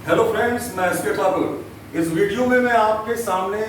Hello friends, मैं S के ठाकुर। इस वीडियो में मैं आपके सामने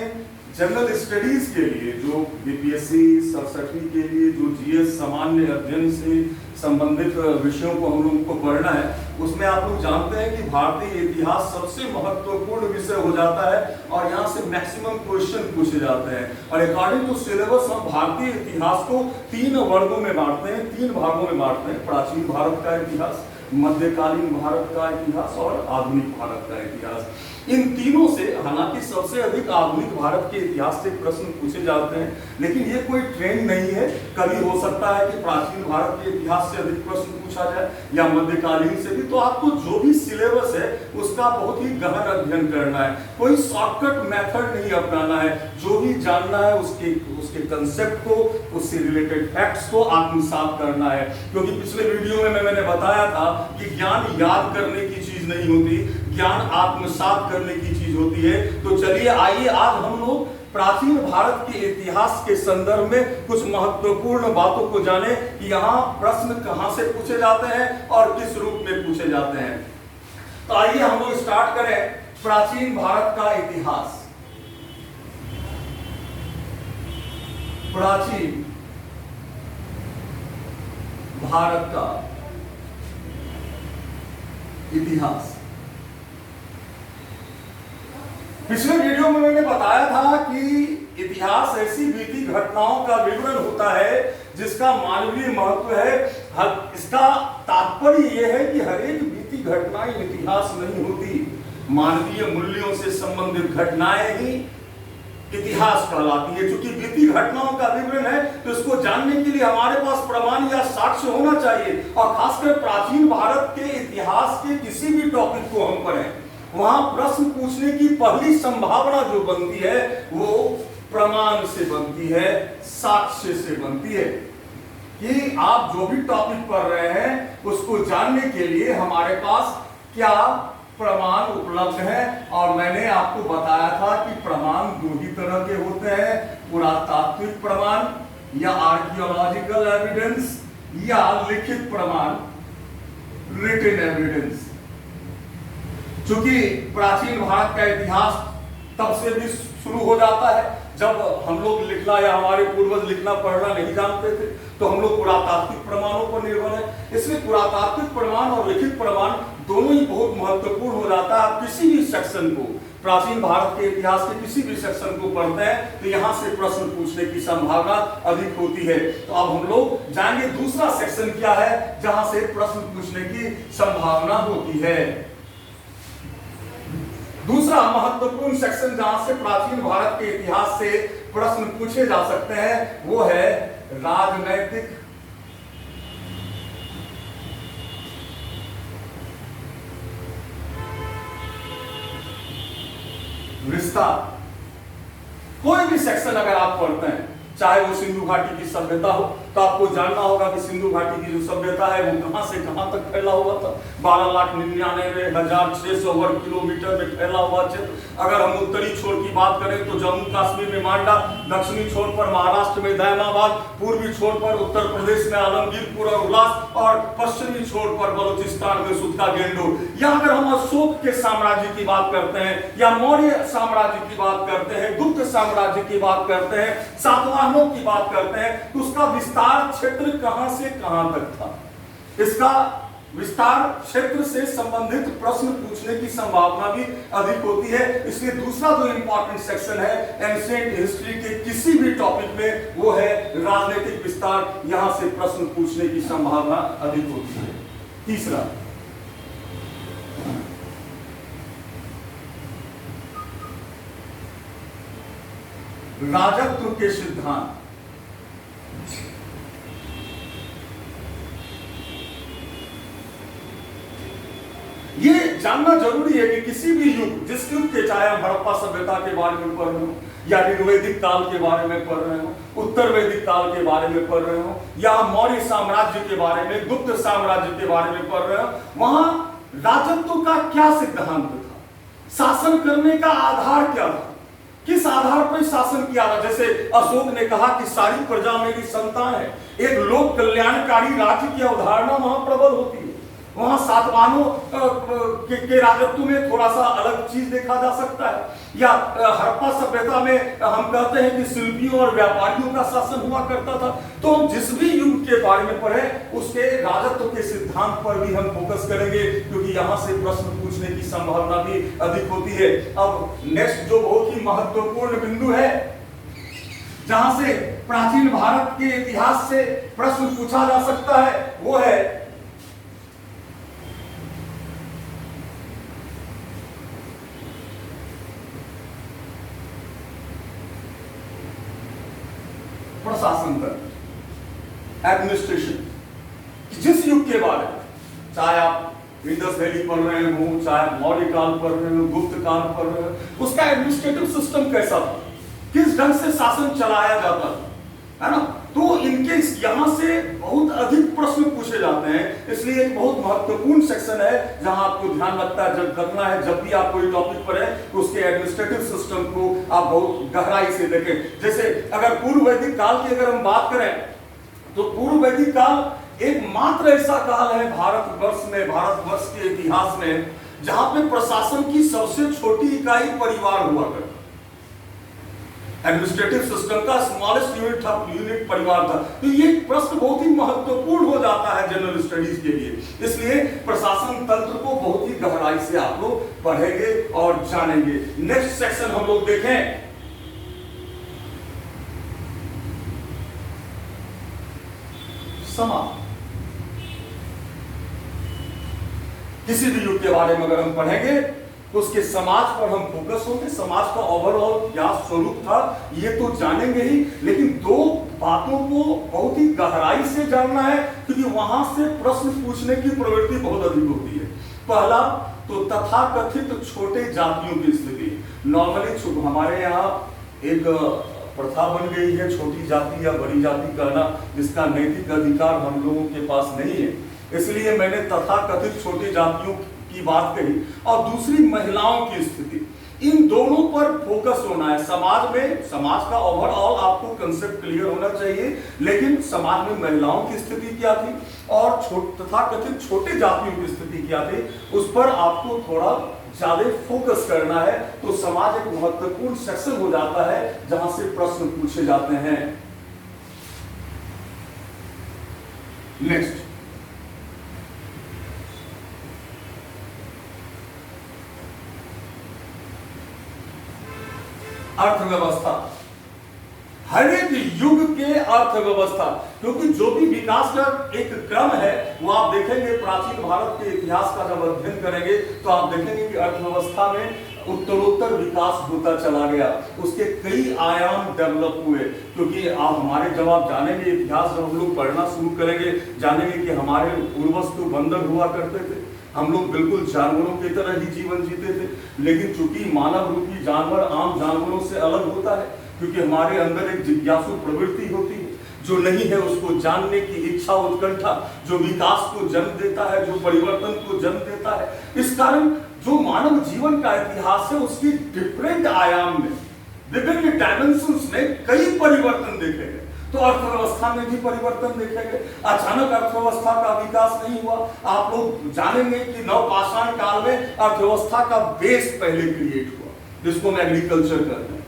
जनरल स्टडीज के लिए जो बीपीएससी 67 के लिए जो जीएस सामान्य अध्ययन से संबंधित विषयों को हम लोगों को पढ़ना है, उसमें आप लोग जानते हैं कि भारतीय इतिहास सबसे महत्वपूर्ण विषय हो जाता है और यहाँ से मैक्सिमम क्वेश्चन पूछे जाते हैं। और अकॉर्डिंग टू सिलेबस हम भारतीय इतिहास को 3 वर्गों में बांटते हैं, 3 भागों में बांटते हैं। प्राचीन भारत का इतिहास, मध्यकालीन भारत का इतिहास और आधुनिक भारत का इतिहास। इन तीनों से हालांकि सबसे अधिक आधुनिक भारत के इतिहास से प्रश्न पूछे जाते हैं, लेकिन ये कोई ट्रेंड नहीं है। कभी हो सकता है कि प्राचीन भारत के इतिहास से अधिक प्रश्न पूछा जाए या मध्यकालीन से भी। तो आपको जो भी सिलेबस है उसका बहुत ही गहन अध्ययन करना है, कोई शॉर्टकट मेथड नहीं अपनाना है। जो भी जानना है उसके कंसेप्ट को, उससे रिलेटेड फैक्ट्स को आत्मसात करना है। क्योंकि पिछले वीडियो में मैंने बताया था कि ज्ञान याद करने की चीज नहीं होती, ज्ञान आत्मसात करने की चीज होती है। तो चलिए आइए आज हम लोग प्राचीन भारत के इतिहास के संदर्भ में कुछ महत्वपूर्ण बातों को जाने कि यहाँ प्रश्न कहां से पूछे जाते हैं और किस रूप में पूछे जाते हैं। तो आइए हम लोग स्टार्ट करें प्राचीन भारत का इतिहास। प्राचीन भारत का इतिहास। पिछले वीडियो में मैंने बताया था कि इतिहास ऐसी बीती घटनाओं का विवरण होता है जिसका मानवीय महत्व है। इसका तात्पर्य यह है कि हर एक बीती घटनाएं इतिहास नहीं होती, मानवीय मूल्यों से संबंधित घटनाएं ही इतिहास कहलाती है। क्योंकि बीती घटनाओं का विवरण है तो इसको जानने के लिए हमारे पास प्रमाण या साक्ष्य होना चाहिए। और खासकर प्राचीन भारत के इतिहास के किसी भी टॉपिक को हम पढ़ें, वहां प्रश्न पूछने की पहली संभावना जो बनती है वो प्रमाण से बनती है, साक्ष्य से बनती है। कि आप जो भी टॉपिक पढ़ रहे हैं उसको जानने के लिए हमारे पास क्या प्रमाण उपलब्ध है। और मैंने आपको बताया था कि प्रमाण 2 ही तरह के होते हैं, पुरातात्विक प्रमाण या आर्कियोलॉजिकल एविडेंस या लिखित प्रमाण, रिटन एविडेंस। चूंकि प्राचीन भारत का इतिहास तब से भी शुरू हो जाता है जब हम लोग लिखना या हमारे पूर्वज लिखना पढ़ना नहीं जानते थे, तो हम लोग पुरातात्विक प्रमाणों पर निर्भर है। इसलिए पुरातात्विक प्रमाण और लिखित प्रमाण दोनों ही बहुत महत्वपूर्ण हो जाता है। आप किसी भी सेक्शन को, प्राचीन भारत के इतिहास के किसी भी सेक्शन को पढ़ते हैं तो यहां से प्रश्न पूछने की संभावना अधिक होती है। तो अब हम लोग जाएंगे दूसरा सेक्शन क्या है जहां से प्रश्न पूछने की संभावना होती है। दूसरा महत्वपूर्ण सेक्शन जहां से प्राचीन भारत के इतिहास से प्रश्न पूछे जा सकते हैं वो है राजनैतिक विस्तार। कोई भी सेक्शन अगर आप पढ़ते हैं, चाहे वो सिंधु घाटी की सभ्यता हो, तो आपको जानना होगा कि सिंधु घाटी की जो सभ्यता है वो कहां से कहां तक फैला हुआ था। 12,99,600 वर्ग किलोमीटर में फैला हुआ क्षेत्र। अगर हम उत्तरी छोर की बात करें तो जम्मू कश्मीर में मांडा, दक्षिणी छोर पर महाराष्ट्र में दैमाबाद, पूर्वी छोर पर उत्तर प्रदेश में आलमगीरपुर और उल्लास, और पश्चिमी छोर पर बलूचिस्तान में सुदका गेंडोर। या अगर हम अशोक के साम्राज्य की बात करते हैं या मौर्य साम्राज्य की बात करते हैं, गुप्त साम्राज्य की बात करते हैं, सातवाहनों की बात करते हैं, तो उसका विस्तार क्षेत्र कहां से कहां तक था। इसका विस्तार क्षेत्र से संबंधित प्रश्न पूछने की संभावना भी अधिक होती है। इसलिए दूसरा जो इंपॉर्टेंट सेक्शन है एंशिएंट हिस्ट्री के किसी भी टॉपिक में वो है राजनीतिक विस्तार। यहां से प्रश्न पूछने की संभावना अधिक होती है। तीसरा राजत्व के सिद्धांत। ये जानना जरूरी है कि किसी भी युग, जिस युग के, चाहे हम हड़प्पा सभ्यता के बारे में पढ़ रहे हो या वैदिक काल के बारे में पढ़ रहे हो, उत्तर वैदिक काल के बारे में पढ़ रहे हो या मौर्य साम्राज्य के बारे में, गुप्त साम्राज्य के बारे में पढ़ रहे हो, वहां राजत्व का क्या सिद्धांत था, शासन करने का आधार क्या था, किस आधार पर शासन किया था। जैसे अशोक ने कहा कि सारी प्रजा मेरी संतान है, एक लोक कल्याणकारी राज्य की अवधारणा वहां प्रबल होती है। वहां सातवाहनों के राजत्व में थोड़ा सा अलग चीज देखा जा सकता है। या हड़प्पा सभ्यता में हम कहते हैं कि शिल्पियों और व्यापारियों का शासन हुआ करता था। तो हम जिस भी युग के बारे में पढ़े उसके राजत्व के सिद्धांत पर भी हम फोकस करेंगे, क्योंकि यहाँ से प्रश्न पूछने की संभावना भी अधिक होती है। अब नेक्स्ट जो बहुत ही महत्वपूर्ण बिंदु है, जहां से प्राचीन भारत के इतिहास से प्रश्न पूछा जा सकता है, वो है प्रशासन तंत्र, एडमिनिस्ट्रेशन। जिस युग के बारे में, चाहे आप इंडस वैली पढ़ रहे हो, चाहे मौर्य काल पढ़ रहे हो, गुप्त काल पढ़ रहे हो, उसका एडमिनिस्ट्रेटिव सिस्टम कैसा था, किस ढंग से शासन चलाया जाता था, है ना। तो इनके यहां से बहुत अधिक प्रश्न पूछे जाते हैं। इसलिए एक बहुत महत्वपूर्ण सेक्शन है जहां आपको ध्यान रखना है जब भी आप कोई टॉपिक पढ़े तो उसके एडमिनिस्ट्रेटिव सिस्टम को आप बहुत गहराई से देखें। जैसे अगर पूर्व वैदिक काल की अगर हम बात करें तो पूर्व वैदिक काल एकमात्र ऐसा काल है भारतवर्ष के इतिहास में जहां पे प्रशासन की सबसे छोटी इकाई परिवार हुआ करता। एडमिनिस्ट्रेटिव सिस्टम का स्मॉलेस्ट यूनिट परिवार था। तो ये प्रश्न बहुत ही महत्वपूर्ण हो जाता है जनरल स्टडीज के लिए। इसलिए प्रशासन तंत्र को बहुत ही गहराई से आप लोग पढ़ेंगे और जानेंगे। नेक्स्ट सेक्शन हम लोग देखें, समाज। किसी भी युग के बारे में अगर हम पढ़ेंगे तो उसके समाज पर हम फोकस होंगे। समाज का ओवरऑल क्या स्वरूप था ये तो जानेंगे ही, लेकिन दो बातों को बहुत ही गहराई से जानना है, क्योंकि वहां से प्रश्न पूछने की प्रवृत्ति बहुत अधिक होती है। पहला तो तथाकथित छोटे जातियों की स्थिति। नॉर्मली हमारे यहाँ एक प्रथा बन गई है छोटी जाति या बड़ी जाति कहना, जिसका नैतिक अधिकार हम लोगों के पास नहीं है। इसलिए मैंने तथाकथित छोटी जातियों की बात कही। और दूसरी महिलाओं की स्थिति, इन दोनों पर फोकस होना है। समाज में, समाज का ओवरऑल आपको कंसेप्ट क्लियर होना चाहिए, लेकिन समाज में महिलाओं की स्थिति क्या थी और तथाकथित छोटे जातियों की स्थिति क्या थी, उस पर आपको थोड़ा ज्यादा फोकस करना है। तो समाज एक महत्वपूर्ण सेक्शन हो जाता है जहां से प्रश्न पूछे जाते हैं। नेक्स्ट, अर्थव्यवस्था। हर एक युग के अर्थव्यवस्था, क्योंकि जो भी विकास का एक क्रम है वो आप देखेंगे प्राचीन भारत के इतिहास का जब अध्ययन करेंगे तो आप देखेंगे कि अर्थव्यवस्था में उत्तरोत्तर विकास होता चला गया। उसके कई आयाम डेवलप हुए, क्योंकि आप हमारे जब आप जानेंगे इतिहास, जब हम लोग पढ़ना शुरू करेंगे जानेंगे कि हमारे पूर्वज तो बंदर हुआ करते थे, हम लोग बिल्कुल जानवरों की तरह ही जीवन जीते थे। लेकिन चूंकि मानव रूपी जानवर आम जानवरों से अलग होता है, क्योंकि हमारे अंदर एक जिज्ञासु प्रवृत्ति होती है, जो नहीं है उसको जानने की इच्छा, उत्कंठा, जो विकास को जन्म देता है, जो परिवर्तन को जन्म देता है। इस कारण जो मानव जीवन का इतिहास है उसकी डिफरेंट आयाम में, विभिन्न डायमेंशंस में कई परिवर्तन देखे गए। तो अर्थव्यवस्था में भी परिवर्तन देखेंगे। अचानक अर्थव्यवस्था का विकास नहीं हुआ। आप लोग जानेंगे कि नवपाषाण काल में अर्थव्यवस्था का बेस पहले क्रिएट हुआ, जिसको हम एग्रीकल्चर कहते हैं।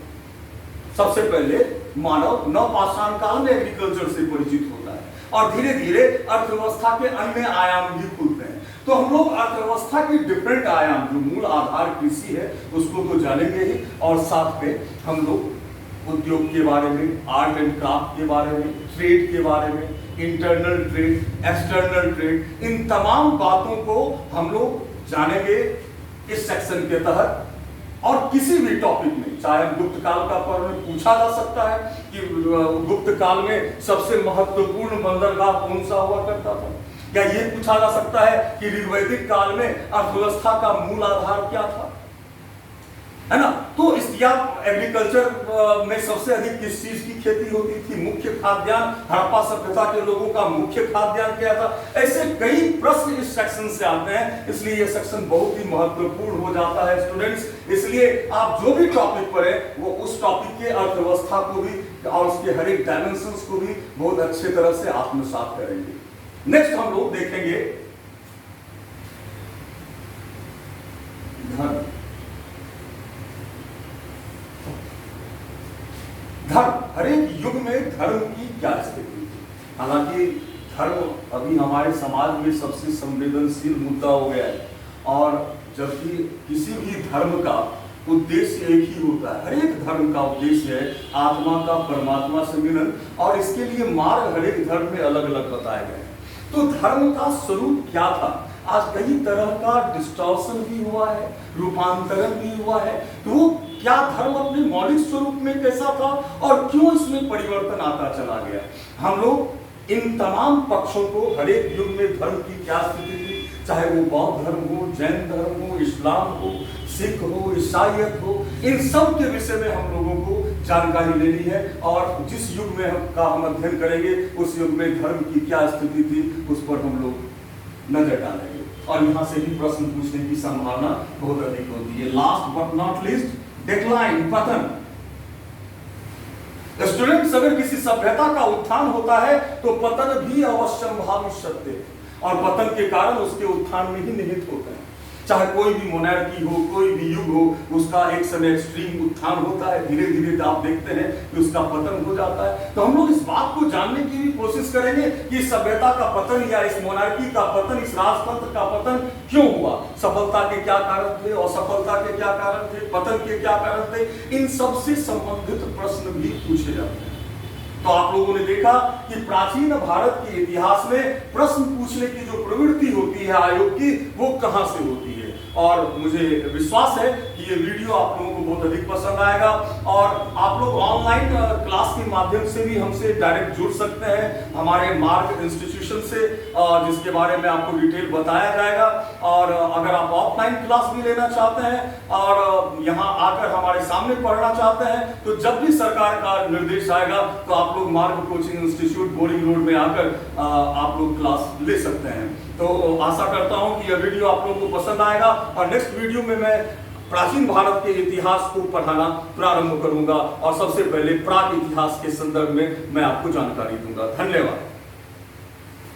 सबसे पहले मानव नवपाषाण काल में एग्रीकल्चर से परिचित होता है और धीरे धीरे अर्थव्यवस्था के अन्य आयाम भी खुलते हैं। तो हम लोग अर्थव्यवस्था की डिफरेंट आयाम, जो मूल आधार कृषि है, उसको तो जानेंगे ही, और साथ में हम लोग उद्योग के बारे में, आर्ट एंड क्राफ्ट के बारे में, ट्रेड के बारे में, इंटरनल ट्रेड, एक्सटर्नल ट्रेड, इन तमाम बातों को हम लोग जानेंगे इस सेक्शन के तहत। और किसी भी टॉपिक में, चाहे गुप्त काल का प्रश्न पूछा जा सकता है कि गुप्त काल में सबसे महत्वपूर्ण बंदरगाह कौन सा हुआ करता था, या ये पूछा जा सकता है कि ऋग्वैदिक काल में अर्थव्यवस्था का मूल आधार क्या था, है ना। तो एग्रीकल्चर में सबसे अधिक किस चीज की खेती होती थी, मुख्य खाद्यान्न, हड़प्पा सभ्यता के लोगों का मुख्य खाद्यान्न क्या था। ऐसे कई प्रश्न इस सेक्शन से आते हैं, इसलिए यह सेक्शन बहुत ही महत्वपूर्ण हो जाता है स्टूडेंट्स। इसलिए आप जो भी टॉपिक पढ़े वो उस टॉपिक के अर्थव्यवस्था को भी और उसके हर एक डायमेंशंस को भी बहुत अच्छे तरह से आत्मसात करेंगे। नेक्स्ट हम लोग देखेंगे धर्म, हर एक युग में धर्म की क्या स्थिति थी। हालांकि धर्म अभी हमारे समाज में सबसे संवेदनशील मुद्दा हो गया है, और जबकि किसी भी धर्म का उद्देश्य एक ही होता है। हर एक धर्म का उद्देश्य है आत्मा का परमात्मा से मिलन, और इसके लिए मार्ग हर एक धर्म में अलग अलग बताए गए हैं। तो धर्म का स्वरूप क्या था? आज कई तरह का डिस्टॉर्शन भी हुआ है, रूपांतरण भी हुआ है। तो वो क्या धर्म अपने मौलिक स्वरूप में कैसा था और क्यों इसमें परिवर्तन आता चला गया? हम लोग इन तमाम पक्षों को, हर एक युग में धर्म की क्या स्थिति थी, चाहे वो बौद्ध धर्म हो, जैन धर्म हो, इस्लाम हो, सिख हो, ईसाइयत हो, इन सब के विषय में हम लोगों को जानकारी लेनी है। और जिस युग में हम अध्ययन करेंगे, उस युग में धर्म की क्या स्थिति थी, उस पर हम लोग नजर डालेंगे। और यहाँ से भी प्रश्न पूछने की संभावना बहुत अधिक होती है। Last but not least, decline, पतन। स्टूडेंट्स, अगर किसी सभ्यता का उत्थान होता है तो पतन भी अवश्यंभावी सत्य है, और पतन के कारण उसके उत्थान में ही निहित होते हैं। चाहे कोई भी मोनार्की हो, कोई भी युग हो, उसका एक समय एक्सट्रीम उत्थान होता है, धीरे धीरे आप देखते हैं कि उसका पतन हो जाता है। तो हम लोग इस बात को जानने की भी कोशिश करेंगे कि सभ्यता का पतन या इस मोनार्की का पतन, इस राजतंत्र का पतन क्यों हुआ, सफलता के क्या कारण थे, असफलता के क्या कारण थे, पतन के क्या कारण थे। इन सब से संबंधित प्रश्न भी पूछे जाते हैं। तो आप लोगों ने देखा कि प्राचीन भारत के इतिहास में प्रश्न पूछने की जो प्रवृत्ति होती है आयोग की, वो कहां से होती है। और मुझे विश्वास है कि ये वीडियो आप लोगों को बहुत अधिक पसंद आएगा, और आप लोग ऑनलाइन क्लास के माध्यम से भी हमसे डायरेक्ट जुड़ सकते हैं हमारे मार्ग इंस्टीट्यूशन से, जिसके बारे में आपको डिटेल बताया जाएगा। और अगर आप ऑफलाइन क्लास भी लेना चाहते हैं और यहाँ आकर हमारे सामने पढ़ना चाहते हैं, तो जब भी सरकार का निर्देश आएगा तो आप लोग मार्ग कोचिंग इंस्टीट्यूट बोरिंग रोड में आकर आप लोग क्लास ले सकते हैं। तो आशा करता हूं कि यह वीडियो आप लोगों को पसंद आएगा, और नेक्स्ट वीडियो में मैं प्राचीन भारत के इतिहास को पढ़ाना प्रारंभ करूंगा, और सबसे पहले प्राक इतिहास के संदर्भ में मैं आपको जानकारी दूंगा। धन्यवाद।